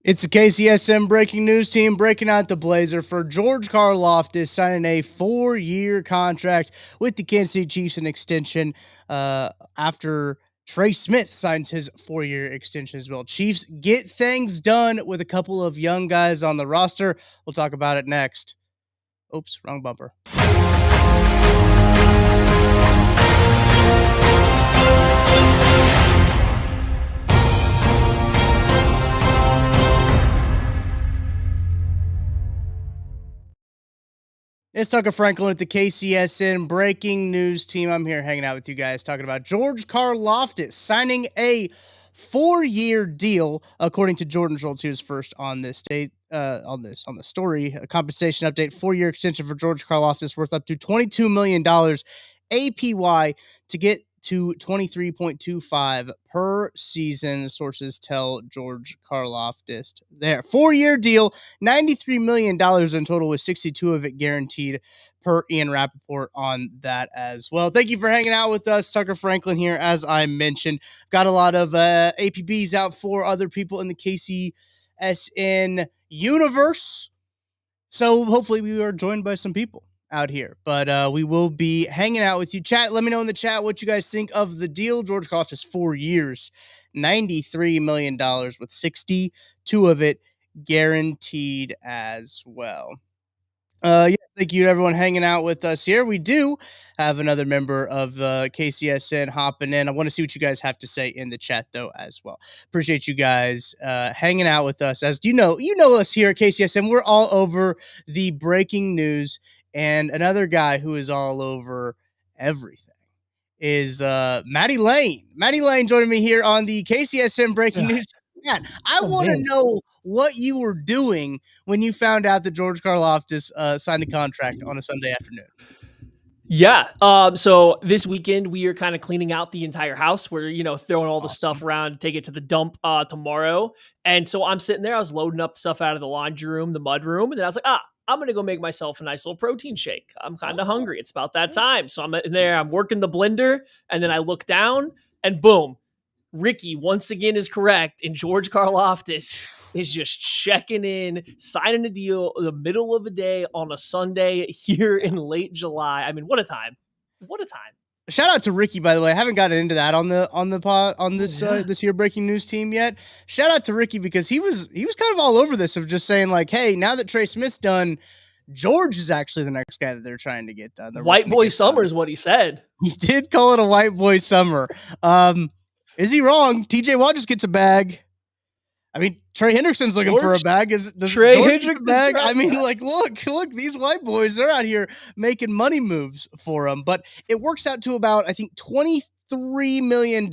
It's the KCSN Breaking News Team breaking out the blazer for George Karlaftis signing a 4-year contract with the Kansas City Chiefs, an extension after Trey Smith signs his 4-year extension as well. Chiefs get things done with a couple of young guys on the roster. We'll talk about it next. Oops, wrong bumper. It's Tucker Franklin at the KCSN Breaking News Team. I'm here hanging out with you guys talking about George Karlaftis signing a 4-year deal, according to Jordan Schultz, who was first on this date. On the story, a compensation update, 4-year extension for George Karlaftis worth up to $22 million APY to get to 23.25 per season. Sources tell George Karlaftis there. 4-year deal, $93 million in total, with 62 of it guaranteed per Ian Rappaport on that as well. Thank you for hanging out with us. Tucker Franklin here, as I mentioned. Got a lot of APBs out for other people in the KCSN universe. So hopefully we are joined by some people out here, but we will be hanging out with you. Chat, let me know in the chat what you guys think of the deal. George Karlaftis 4 years, $93 million, with 62 of it guaranteed as well. Yeah, thank you to everyone hanging out with us here. We do have another member of the KCSN hopping in. I want to see what you guys have to say in the chat, though, as well. Appreciate you guys hanging out with us. As you know us here at KCSN. We're all over the breaking news, and another guy who is all over everything is Maddie Lane. Maddie Lane joining me here on the KCSN Breaking News. Man, I want to know what you were doing when you found out that George Karlaftis signed a contract on a Sunday afternoon. Yeah. So this weekend we are kind of cleaning out the entire house. We're, throwing all the stuff around to take it to the dump tomorrow. And so I'm sitting there, I was loading up stuff out of the laundry room, the mud room. And then I was like, I'm going to go make myself a nice little protein shake. I'm kind of hungry. It's about that time. So I'm in there, I'm working the blender, and then I look down and boom, Ricky once again is correct. And George Karlaftis is just checking in, signing a deal in the middle of the day on a Sunday here in late July. I mean, what a time. What a time. Shout out to Ricky, by the way. I haven't gotten into that on the pod on this this year Breaking News Team yet. Shout out to Ricky, because he was kind of all over this, of just saying like, hey, now that Trey Smith's done, George is actually the next guy that they're trying to get done. White boy summer is what he said. He did call it a white boy summer. Is he wrong? TJ Watt just gets a bag. I mean, Trey Hendrickson's looking for a bag. Does Trey George get a Hendrickson's bag? right. I mean, like, look, these white boys, they're out here making money moves for them. But it works out to about, I think, $23 million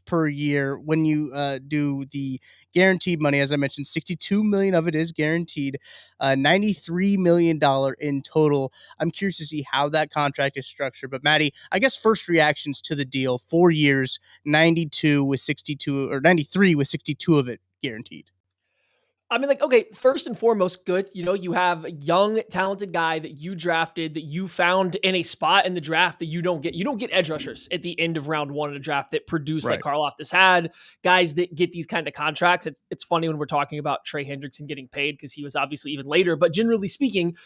per year when you do the guaranteed money. As I mentioned, 62 million of it is guaranteed, $93 million in total. I'm curious to see how that contract is structured. But Maddie, I guess first reactions to the deal: 4 years, 92 with 62, or 93 with 62 of it guaranteed. I mean, like, okay, first and foremost, good. You have a young, talented guy that you drafted, that you found in a spot in the draft that you don't get. You don't get edge rushers at the end of round one in a draft that produce like Karlaftis had. Guys that get these kind of contracts. It's funny when we're talking about Trey Hendrickson getting paid, because he was obviously even later. But generally speaking,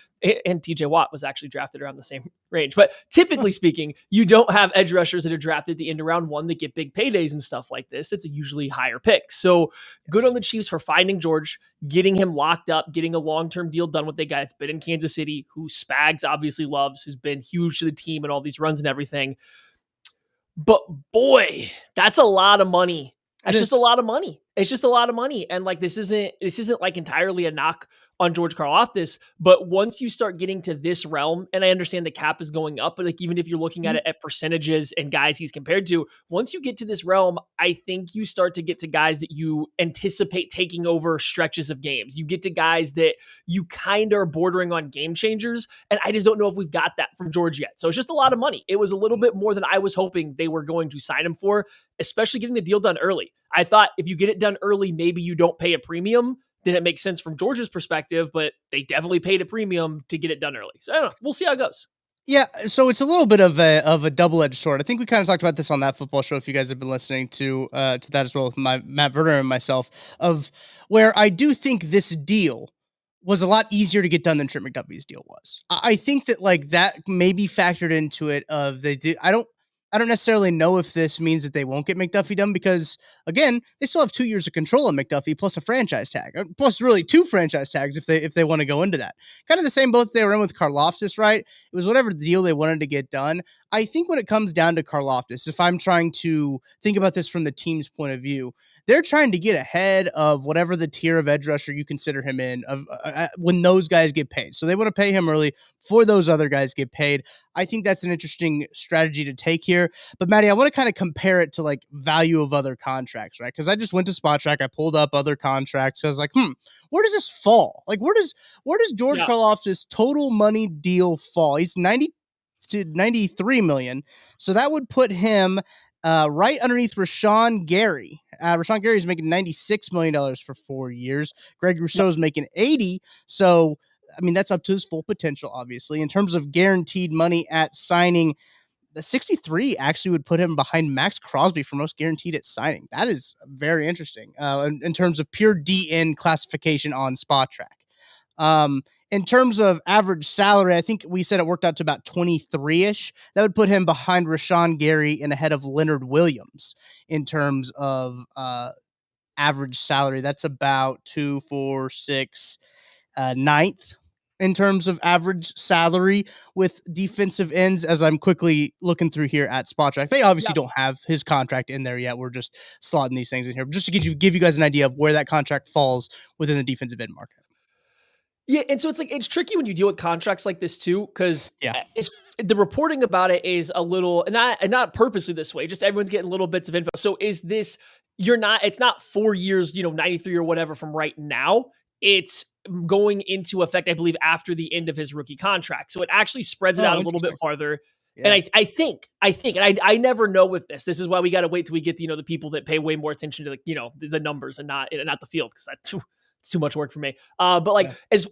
and TJ Watt was actually drafted around the same range. But typically speaking, you don't have edge rushers that are drafted at the end of round one that get big paydays and stuff like this. It's a usually higher pick. So good on the Chiefs for finding George, getting him locked up, getting a long-term deal done with the guy that's been in Kansas City, who Spags obviously loves, who's been huge to the team and all these runs and everything. But boy, that's a lot of money. It's just a lot of money. It's just a lot of money. And like, this isn't like entirely a knock on George Karlaftis, but once you start getting to this realm, and I understand the cap is going up, but like, even if you're looking at it at percentages and guys he's compared to, once you get to this realm, I think you start to get to guys that you anticipate taking over stretches of games. You get to guys that you kind of are bordering on game changers. And I just don't know if we've got that from George yet. So it's just a lot of money. It was a little bit more than I was hoping they were going to sign him for, especially getting the deal done early. I thought if you get it done early, maybe you don't pay a premium. Then it makes sense from George's perspective, but they definitely paid a premium to get it done early. So I don't know. We'll see how it goes. Yeah, so it's a little bit of a double-edged sword. I think we kind of talked about this on that football show if you guys have been listening to that as well with my Matt Verder and myself, of where I do think this deal was a lot easier to get done than Trent McDuffie's deal was. I think that like that maybe factored into it of they did I don't necessarily know if this means that they won't get McDuffie done because again, they still have 2 years of control on McDuffie plus a franchise tag. Plus really two franchise tags if they want to go into that. Kind of the same boat they were in with Karlaftis, right? It was whatever deal they wanted to get done. I think when it comes down to Karlaftis, if I'm trying to think about this from the team's point of view, they're trying to get ahead of whatever the tier of edge rusher you consider him in of when those guys get paid. So they want to pay him early before those other guys get paid. I think that's an interesting strategy to take here. But Maddie, I want to kind of compare it to like value of other contracts, right? Because I just went to Spot Track, I pulled up other contracts. I was like, where does this fall? Like, where does George Yeah. Karlaftis total money deal fall? He's 90 to 93 million. So that would put him right underneath Rashawn Gary. Rashawn Gary is making $96 million for 4 years. Greg Rousseau is making 80. So, I mean, that's up to his full potential, obviously. In terms of guaranteed money at signing, the 63 actually would put him behind Max Crosby for most guaranteed at signing. That is very interesting in terms of pure DN classification on Spot Track. In terms of average salary, I think we said it worked out to about 23 ish. That would put him behind Rashawn Gary and ahead of Leonard Williams in terms of average salary. That's about 2, 4, 6, ninth in terms of average salary with defensive ends. As I'm quickly looking through here at Spot Track, they obviously Yeah. don't have his contract in there yet. We're just slotting these things in here just to give you guys an idea of where that contract falls within the defensive end market. Yeah, and so it's like it's tricky when you deal with contracts like this too, because Yeah. it's the reporting about it is a little and not purposely this way. Just everyone's getting little bits of info. So is this you're not? It's not 4 years, 93 or whatever from right now. It's going into effect, I believe, after the end of his rookie contract. So it actually spreads it Oh, out a little bit interesting. farther. And Yeah. I think, and I never know with this. This is why we got to wait till we get the people that pay way more attention to the numbers and not the field because that's it's too much work for me. But like Yeah. as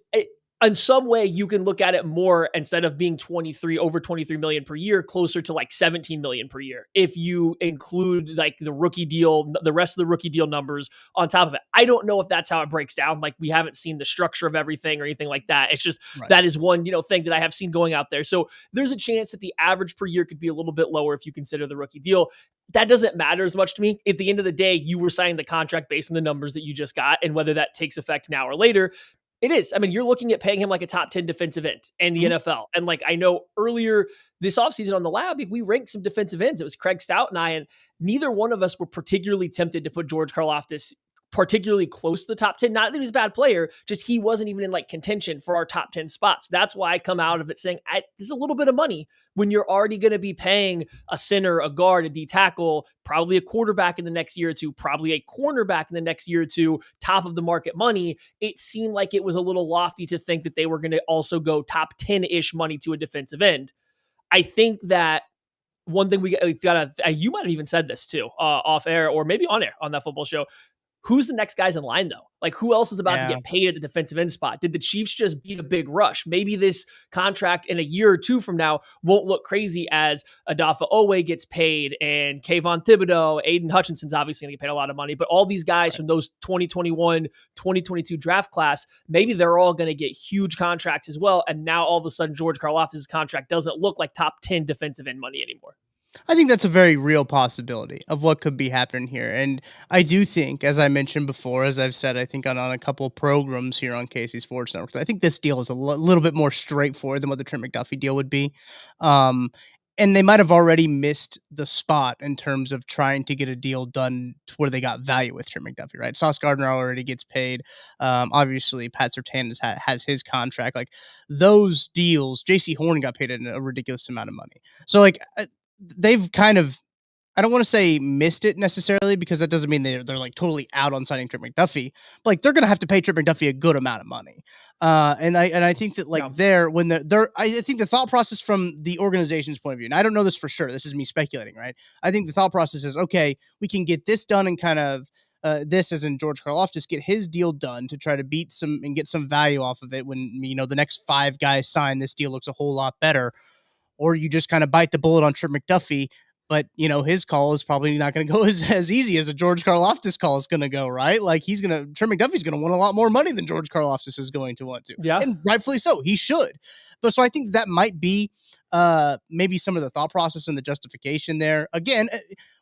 in some way you can look at it more instead of being 23 over 23 million per year, closer to like 17 million per year if you include like the rookie deal, the rest of the rookie deal numbers on top of it. I don't know if that's how it breaks down. Like we haven't seen the structure of everything or anything like that. It's just Right. that is one thing that I have seen going out there. So there's a chance that the average per year could be a little bit lower if you consider the rookie deal. That doesn't matter as much to me. At the end of the day, you were signing the contract based on the numbers that you just got, and whether that takes effect now or later, it is. I mean, you're looking at paying him like a top 10 defensive end in the Mhm. NFL. And like I know earlier this offseason on the lab, we ranked some defensive ends. It was Craig Stout and I, and neither one of us were particularly tempted to put George Karlaftis particularly close to the top 10. Not that he was a bad player, just he wasn't even in like contention for our top 10 spots. That's why I come out of it saying this is a little bit of money when you're already going to be paying a center, a guard, a D tackle, probably a quarterback in the next year or two, probably a cornerback in the next year or two, top of the market money. It seemed like it was a little lofty to think that they were going to also go top 10 ish money to a defensive end. I think that one thing we got to, you might have even said this too, off air or maybe on air on that football show. Who's the next guys in line though? Like who else is about to Yeah. get paid at the defensive end spot? Did the Chiefs just beat a big rush? Maybe this contract in a year or two from now won't look crazy as Adafa Owe gets paid and Kayvon Thibodeau, Aiden Hutchinson's obviously going to get paid a lot of money, but all these guys Right. from those 2021, 2022 draft class, maybe they're all going to get huge contracts as well. And now all of a sudden George Karlaftis' contract doesn't look like top 10 defensive end money anymore. I think that's a very real possibility of what could be happening here. And I do think, as I mentioned before, as I've said, I think on a couple of programs here on KC Sports Network, I think this deal is a little bit more straightforward than what the Trent McDuffie deal would be. Um, and they might have already missed the spot in terms of trying to get a deal done to where they got value with Trent McDuffie, right? Sauce Gardner already gets paid. Obviously, Pat Surtain has his contract. Like those deals, JC Horn got paid a ridiculous amount of money. So, like, they've kind of I don't want to say missed it necessarily because that doesn't mean they're like totally out on signing Trent McDuffie. But like they're gonna have to pay Trent McDuffie a good amount of money. And I think that like Yeah. they're I think the thought process from the organization's point of view, and I don't know this for sure. This is me speculating, right? I think the thought process is okay, we can get this done and kind of this as in George Karlaftis get his deal done to try to beat some and get some value off of it when the next five guys sign this deal looks a whole lot better. or you just kind of bite the bullet on Trent McDuffie. But his call is probably not going to go as easy as a George Karlaftis call is going to go, right? Like Trent McDuffie's going to want a lot more money than George Karlaftis is going to want to, Yeah. and rightfully so. He should. But so I think that might be maybe some of the thought process and the justification there. Again,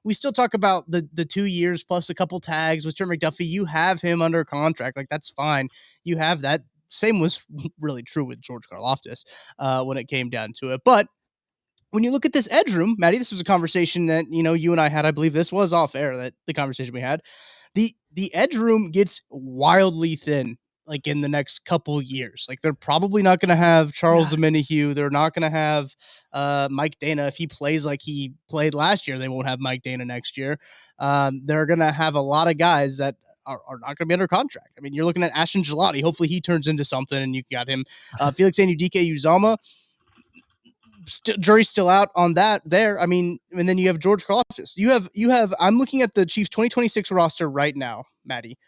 we still talk about the 2 years plus a couple tags with Trent McDuffie. You have him under contract, like that's fine. You have that. Same was really true with George Karlaftis when it came down to it, but when you look at this edge room, Maddie, this was a conversation that you and I had. I believe this was off air, that the conversation we had. The edge room gets wildly thin, like in the next couple years. Like they're probably not going to have Charles Yeah. Omenihu. They're not going to have Mike Dana. If he plays like he played last year, they won't have Mike Dana next year. They're going to have a lot of guys that are not going to be under contract. I mean, you're looking at Ashton Gelati. Hopefully he turns into something and you got him. Felix Anudike Uzama. Jury's still out on that there. I mean, and then you have George Karlaftis. You have I'm looking at the Chiefs 2026 roster right now, Maddie.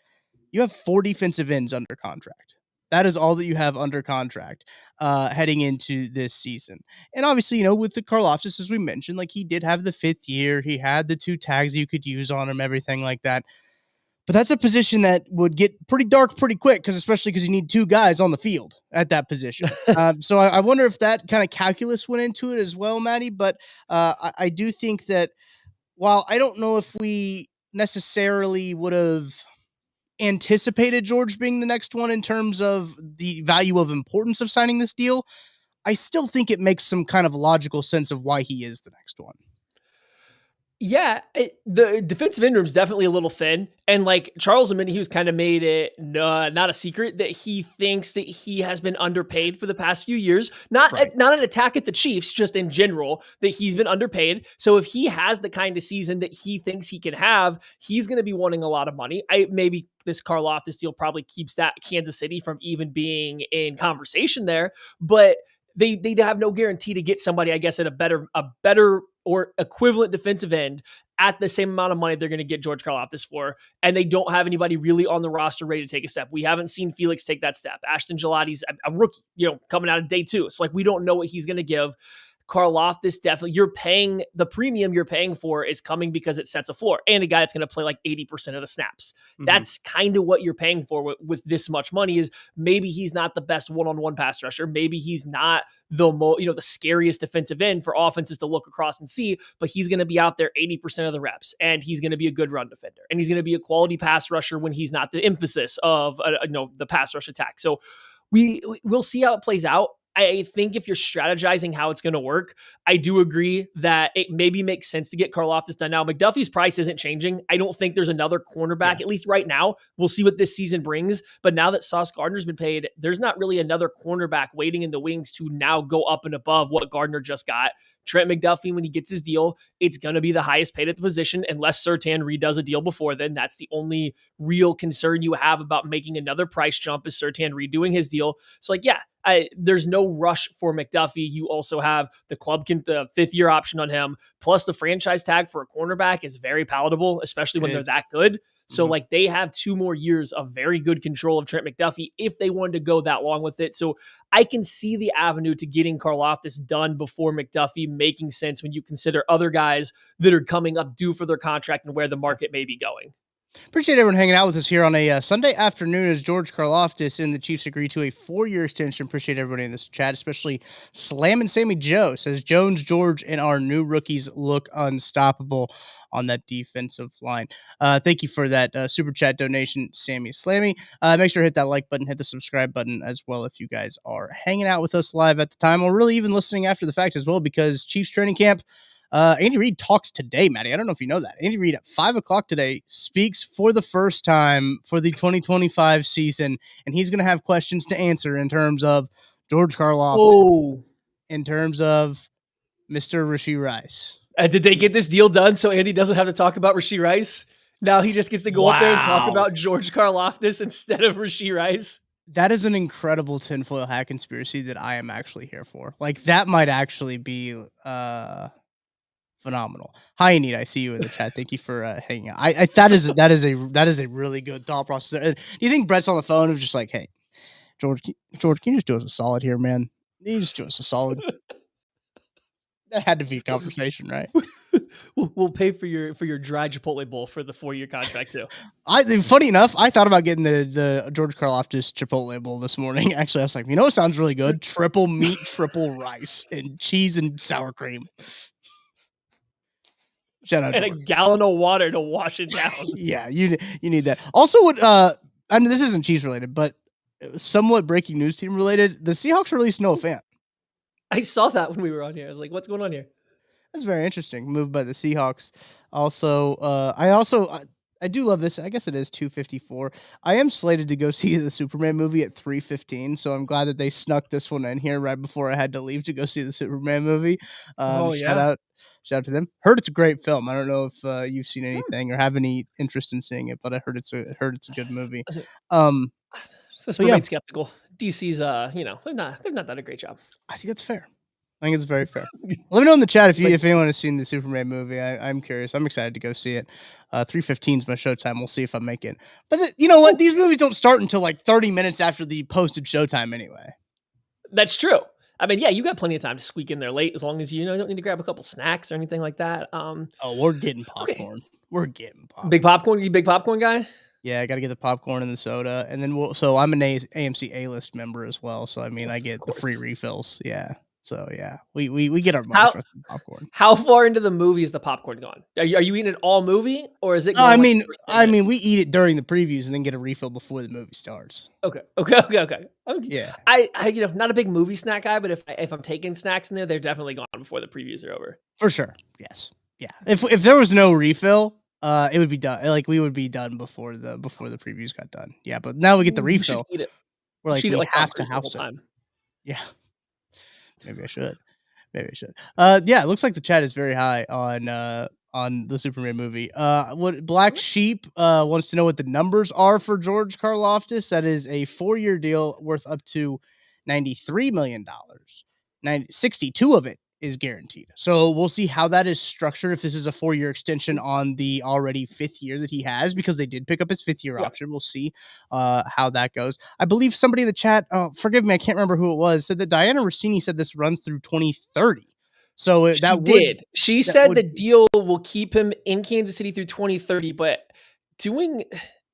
You have 4 defensive ends under contract. That is all that you have under contract heading into this season. And obviously, with the Karlaftis, as we mentioned, like he did have the 5th year. He had the 2 tags you could use on him, everything like that. But that's a position that would get pretty dark pretty quick, especially because you need 2 guys on the field at that position. So I wonder if that kind of calculus went into it as well, Maddie. But I do think that while I don't know if we necessarily would have anticipated George being the next one in terms of the value of importance of signing this deal, I still think it makes some kind of logical sense of why he is the next one. Yeah, the defensive end room is definitely a little thin, and like Charles Omenihu's kind of made it not a secret that he thinks that he has been underpaid for the past few years. Not Right. not an attack at the Chiefs, just in general that he's been underpaid. So if he has the kind of season that he thinks he can have, he's going to be wanting a lot of money. Maybe this Karlaftis deal probably keeps that Kansas City from even being in conversation there, but they have no guarantee to get somebody, I guess, at a better or equivalent defensive end at the same amount of money they're going to get George Karlaftis for, and they don't have anybody really on the roster ready to take a step. We haven't seen Felix take that step. Ashton Gelati's a rookie, coming out of day 2. So like we don't know what he's going to give. Karlaftis, definitely, you're paying the premium you're paying for is coming because it sets a floor and a guy that's going to play like 80% of the snaps. Mm-hmm. That's kind of what you're paying for with this much money. Is maybe he's not the best one-on-one pass rusher. Maybe he's not the scariest defensive end for offenses to look across and see, but he's going to be out there 80% of the reps, and he's going to be a good run defender, and he's going to be a quality pass rusher when he's not the emphasis of the pass rush attack. So we'll see how it plays out. I think if you're strategizing how it's going to work, I do agree that it maybe makes sense to get Karlaftis done now. McDuffie's price isn't changing. I don't think there's another cornerback, at least right now. We'll see what this season brings. But now that Sauce Gardner's been paid, there's not really another cornerback waiting in the wings to now go up and above what Gardner just got. Trent McDuffie, when he gets his deal, it's going to be the highest paid at the position unless Surtain redoes a deal before then. That's the only real concern you have about making another price jump is Surtain redoing his deal. So there's no rush for McDuffie. You also have the 5th year option on him, plus the franchise tag for a cornerback is very palatable, especially when they're that good. So they have 2 more years of very good control of Trent McDuffie if they wanted to go that long with it. So I can see the avenue to getting Karlaftis done before McDuffie making sense when you consider other guys that are coming up due for their contract and where the market may be going. Appreciate everyone hanging out with us here on a Sunday afternoon as George Karlaftis and the Chiefs agree to a 4-year extension. Appreciate everybody in this chat, especially Slam and Sammy Joe says Jones, George, and our new rookies look unstoppable on that defensive line. Thank you for that super chat donation, Sammy Slammy. Make sure to hit that like button, hit the subscribe button as well if you guys are hanging out with us live at the time or really even listening after the fact as well, because Chiefs training camp, Andy Reid talks today, Maddie. I don't know if you know that. Andy Reid at 5:00 today speaks for the first time for the 2025 season, and he's going to have questions to answer in terms of George Karlaftis, in terms of Mr. Rashee Rice. Did they get this deal done so Andy doesn't have to talk about Rashee Rice? Now he just gets to go up there and talk about George Karlaftis instead of Rashee Rice. That is an incredible tinfoil hat conspiracy that I am actually here for. Like, that might actually be phenomenal. Hi, Anita. I see you in the chat. Thank you for hanging out. That is a really good thought process. Do you think Brett's on the phone and just like, hey, George, can you just do us a solid here, man? You just do us a solid. That had to be a conversation, right? We'll pay for your dry Chipotle bowl for the 4-year contract too. Funny enough, I thought about getting the George Karlaftis Chipotle bowl this morning. Actually, I was like, you know what sounds really good? Triple meat, triple rice, and cheese and sour cream. Shout out And a George. gallon of water to wash it down. Yeah, you need that. Also, what I mean, this isn't Chiefs related, but somewhat breaking news team related. The Seahawks released Noah Fant. I saw that when we were on here. I was like, "What's going on here?" That's very interesting. Move by the Seahawks. Also, I do love this. I guess it is 2:54. I am slated to go see the Superman movie at 3:15, so I'm glad that they snuck this one in here right before I had to leave to go see the Superman movie. Oh, yeah. Shout out to them. Heard it's a great film. I don't know if you've seen Hmm. anything or have any interest in seeing it, but I heard it's a good movie. I said, Um, just but yeah, remain skeptical. DC's, they're not done a great job. I think that's fair. I think it's very fair. Let me know in the chat Like, if anyone has seen the Superman movie. I'm curious. I'm excited to go see it. 3:15 is my showtime. We'll see if I make it. But you know what? oh, These movies don't start until like 30 minutes after the posted showtime anyway. that's true. I mean, yeah, you got plenty of time to squeak in there late as long as you don't need to grab a couple snacks or anything like that. Oh, we're getting Okay. popcorn. We're getting Big popcorn. popcorn, you big popcorn guy? Yeah, I got to get the popcorn and the soda, and then so I'm an AMC A-list member as well. So I mean, I Of get the free course. refills. Yeah. So yeah, we get our money's How worth of popcorn. how far into the movie is the popcorn gone? Are you eating it all movie, or is it No, going, like, the first 10 minutes? we eat it during the previews and then get a refill before the movie starts. Okay, okay, okay, okay. Yeah. Not a big movie snack guy, but if I'm taking snacks in there, they're definitely gone before the previews are over. For sure. Yes. Yeah. If there was no refill, it would be done. Like we would be done before the previews got done. Yeah, but now we get the You should refill. eat it. We're You like should eat it we like Tom have to Cruise the whole house it. time. Yeah. Maybe I should. Maybe I should. Yeah, it looks like the chat is very high on the Superman movie. What Black Okay. Sheep wants to know what the numbers are for George Karlaftis. That is a 4-year deal worth up to $93 million. 62 of it is guaranteed. So we'll see how that is structured. If this is a 4-year extension on the already 5th year that he has, because they did pick up his 5th year Yeah. option. We'll see how that goes. I believe somebody in the chat, forgive me, I can't remember who it was, said that Diana Rossini said this runs through 2030. So She did. She that said the would deal will keep him in Kansas City through 2030, but doing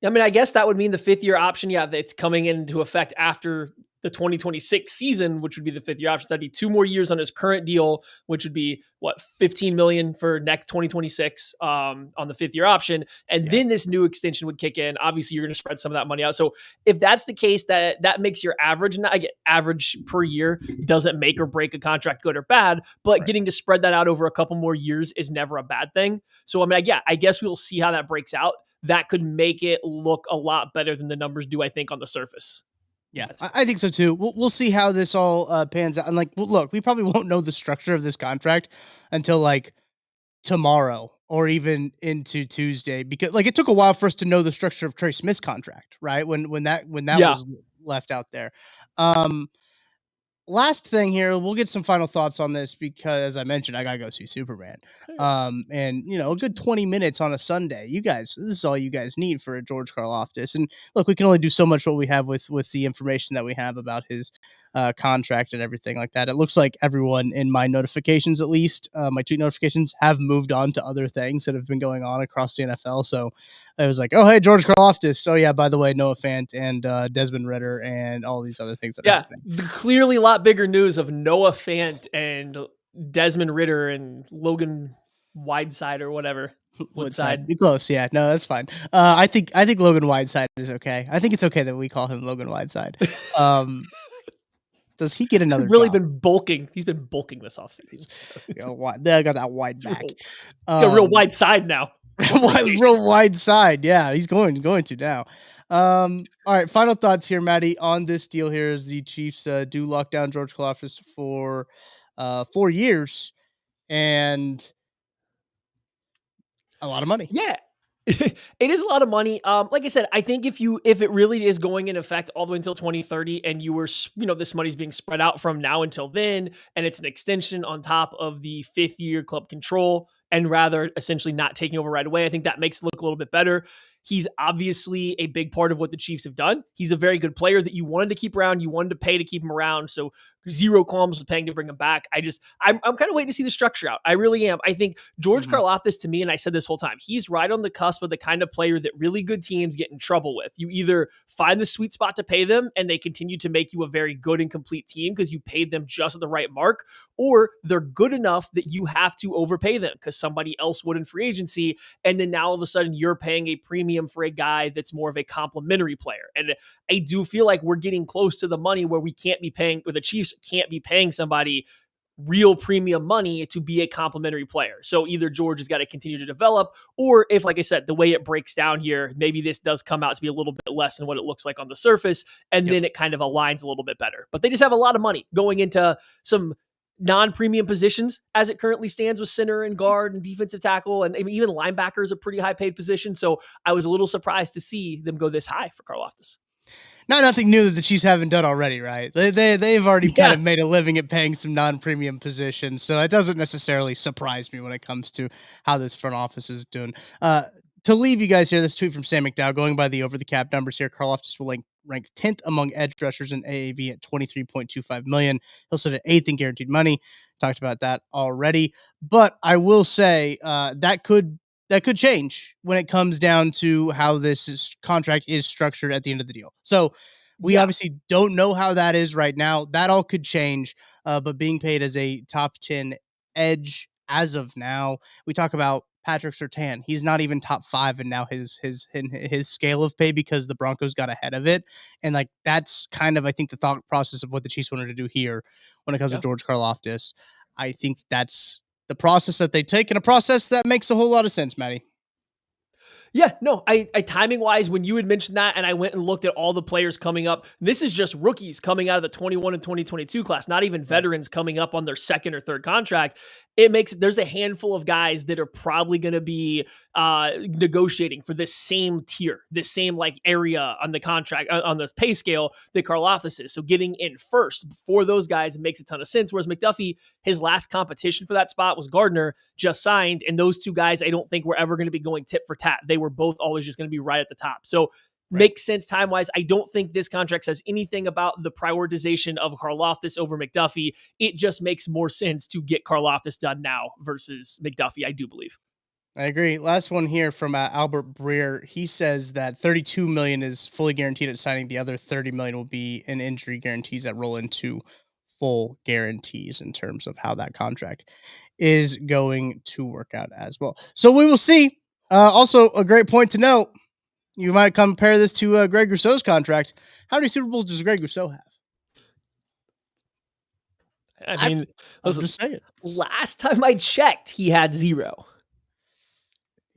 I mean, I guess that would mean the 5th year option, yeah, that's coming into effect after the 2026 season, which would be the 5th year option. That'd be 2 more years on his current deal, which would be what, 15 million for next 2026 on the 5th year option. And yeah, then this new extension would kick in. Obviously, you're going to spread some of that money out. So if that's the case, that makes your average, I get average per year doesn't make or break a contract good or bad, but right. getting to spread that out over a couple more years is never a bad thing. So I mean, yeah, I guess we'll see how that breaks out. That could make it look a lot better than the numbers do, I think, on the surface. Yeah, I think so too. We'll see how this all pans out. And like, look, we probably won't know the structure of this contract until like tomorrow or even into Tuesday, because like it took a while for us to know the structure of Trey Smith's contract, right? When that Yeah. was left out there. Um, Last thing here, we'll get some final thoughts on this because as I mentioned, I gotta go see Superman. And a good 20 minutes on a Sunday. You guys, this is all you guys need for a George Karlaftis. And look, we can only do so much what we have with the information that we have about his contract and everything like that. It looks like everyone in my notifications, at least my tweet notifications, have moved on to other things that have been going on across the NFL. So I was like, oh hey, George Karlaftis. Oh yeah, by the way, Noah Fant and Desmond Ritter and all these other things that are Yeah. happening. The clearly a lot bigger news of Noah Fant and Desmond Ritter and Logan Whiteside or whatever. Woodside. Woodside. You're close. Yeah, no, that's fine. I think Logan Whiteside is okay. I think it's okay that we call him Logan Whiteside. Um, does he get another Really job? been bulking. He's been bulking this offseason. They got that wide back. He's got a real wide side now. Real wide side. Yeah, he's going to now. All right, final thoughts here, Maddie, on this deal here as the Chiefs do lock down George Karlaftis for 4 years and a lot of money. Yeah. It is a lot of money. Like I said, I think if it really is going in effect all the way until 2030 and this money's being spread out from now until then, and it's an extension on top of the 5th year club control, and rather essentially not taking over right away. I think that makes it look a little bit better. He's obviously a big part of what the Chiefs have done. He's a very good player that you wanted to keep around. You wanted to pay to keep him around. So zero qualms with paying to bring him back. I'm kind of waiting to see the structure out. I really am. I think George Mhm. Karlaftis, to me, and I said this whole time, he's right on the cusp of the kind of player that really good teams get in trouble with. You either find the sweet spot to pay them and they continue to make you a very good and complete team because you paid them just at the right mark, or they're good enough that you have to overpay them because somebody else would in free agency. And then now all of a sudden you're paying a premium for a guy that's more of a complimentary player. And I do feel like we're getting close to the money where we can't be paying, or the Chiefs can't be paying somebody real premium money to be a complimentary player. So either George has got to continue to develop, or if, like I said, the way it breaks down here, maybe this does come out to be a little bit less than what it looks like on the surface. And Yep. then it kind of aligns a little bit better. But they just have a lot of money going into some non-premium positions as it currently stands with center and guard and defensive tackle. And even linebacker is a pretty high paid position. So I was a little surprised to see them go this high for Karlaftis. Nothing new that the Chiefs haven't done already, right? They've already kind Yeah. of made a living at paying some non-premium positions, so it doesn't necessarily surprise me when it comes to how this front office is doing. To leave you guys here, this tweet from Sam McDowell, going by the over the cap numbers here, Karlaftis will rank 10th among edge rushers in AAV at 23.25 million. He'll sit at 8th in guaranteed money. Talked about that already, but I will say that could change when it comes down to how contract is structured at the end of the deal. So we Yeah. obviously don't know how that is right now. That all could change. But being paid as a top 10 edge as of now, we talk about Patrick Surtain. He's not even top 5, and now his scale of pay because the Broncos got ahead of it. And like that's kind of I think the thought process of what the Chiefs wanted to do here when it comes to Yeah. George Karlaftis. I think that's the process that they take, and a process that makes a whole lot of sense, Maddie. Yeah, no, I timing wise, when you had mentioned that, and I went and looked at all the players coming up, this is just rookies coming out of the 21 and 2022 class, not even Right. veterans coming up on their second or third contract. There's a handful of guys that are probably going to be negotiating for this same tier, this same like area on the contract, on the pay scale that Karlaftis is. So getting in first for those guys makes a ton of sense. Whereas McDuffie, his last competition for that spot was Gardner, just signed, and those two guys I don't think were ever going to be going tit for tat. They were both always just going to be right at the top. So Right. makes sense time wise. I don't think this contract says anything about the prioritization of Karlaftis over McDuffie. It just makes more sense to get Karlaftis done now versus McDuffie, I do believe. I agree. Last one here from Albert Breer. He says that 32 million is fully guaranteed at signing. The other 30 million will be in injury guarantees that roll into full guarantees in terms of how that contract is going to work out as well. So we will see. Also, a great point to note. You might compare this to Greg Rousseau's contract. How many Super Bowls does Greg Rousseau have? I I, mean, I'm listen, just saying. last time I checked, he had zero.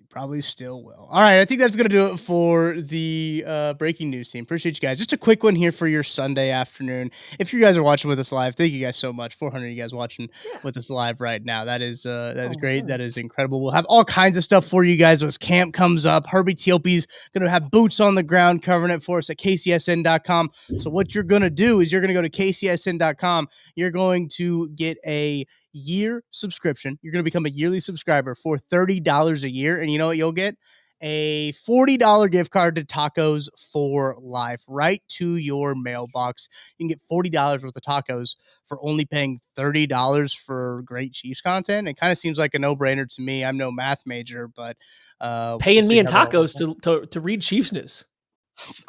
Probably still will. All right, I think that's going to do it for the breaking news team. Appreciate you guys. Just a quick one here for your Sunday afternoon. If you guys are watching with us live, thank you guys so much. 400 of you guys watching Yeah. with us live right now. That is Oh my great. That God. is incredible. We'll have all kinds of stuff for you guys as camp comes up. Herbie Tealpe's going to have boots on the ground covering it for us at KCSN.com. So what you're going to do is you're going to go to KCSN.com. You're going to get a year subscription. You're going to become a yearly subscriber for $30 a year. And you know what you'll get? A $40 gift card to Tacos for Life right to your mailbox. You can get $40 worth of tacos for only paying $30 for great Chiefs content. It kind of seems like a no-brainer to me. I'm no math major, but we'll Paying see me in how that all works tacos out. to read Chiefs news.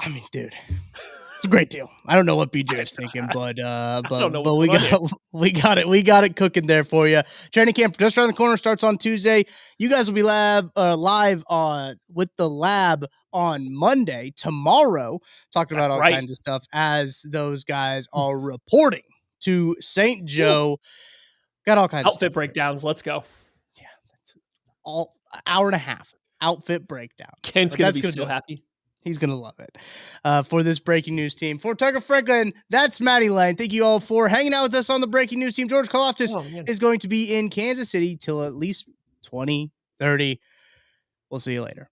I mean, dude, it's a great deal. I don't know what BJ I, was thinking, I but don't know but what's going on here. we got it cooking there for you. Training camp just around the corner, starts on Tuesday. You guys will be live on with the lab on Monday tomorrow, talking That's about all right. kinds of stuff as those guys are reporting to St. Woo. Joe. Got all kinds of Outfit stuff. breakdowns. Let's go. Yeah, that's all hour and a half outfit breakdowns, Ken's but going to that's be gonna so do it. happy. He's going to love it. For this breaking news team. For Tucker Franklin, that's Maddie Lane. Thank you all for hanging out with us on the breaking news team. George Karlaftis Oh, man. is going to be in Kansas City till at least 2030. We'll see you later.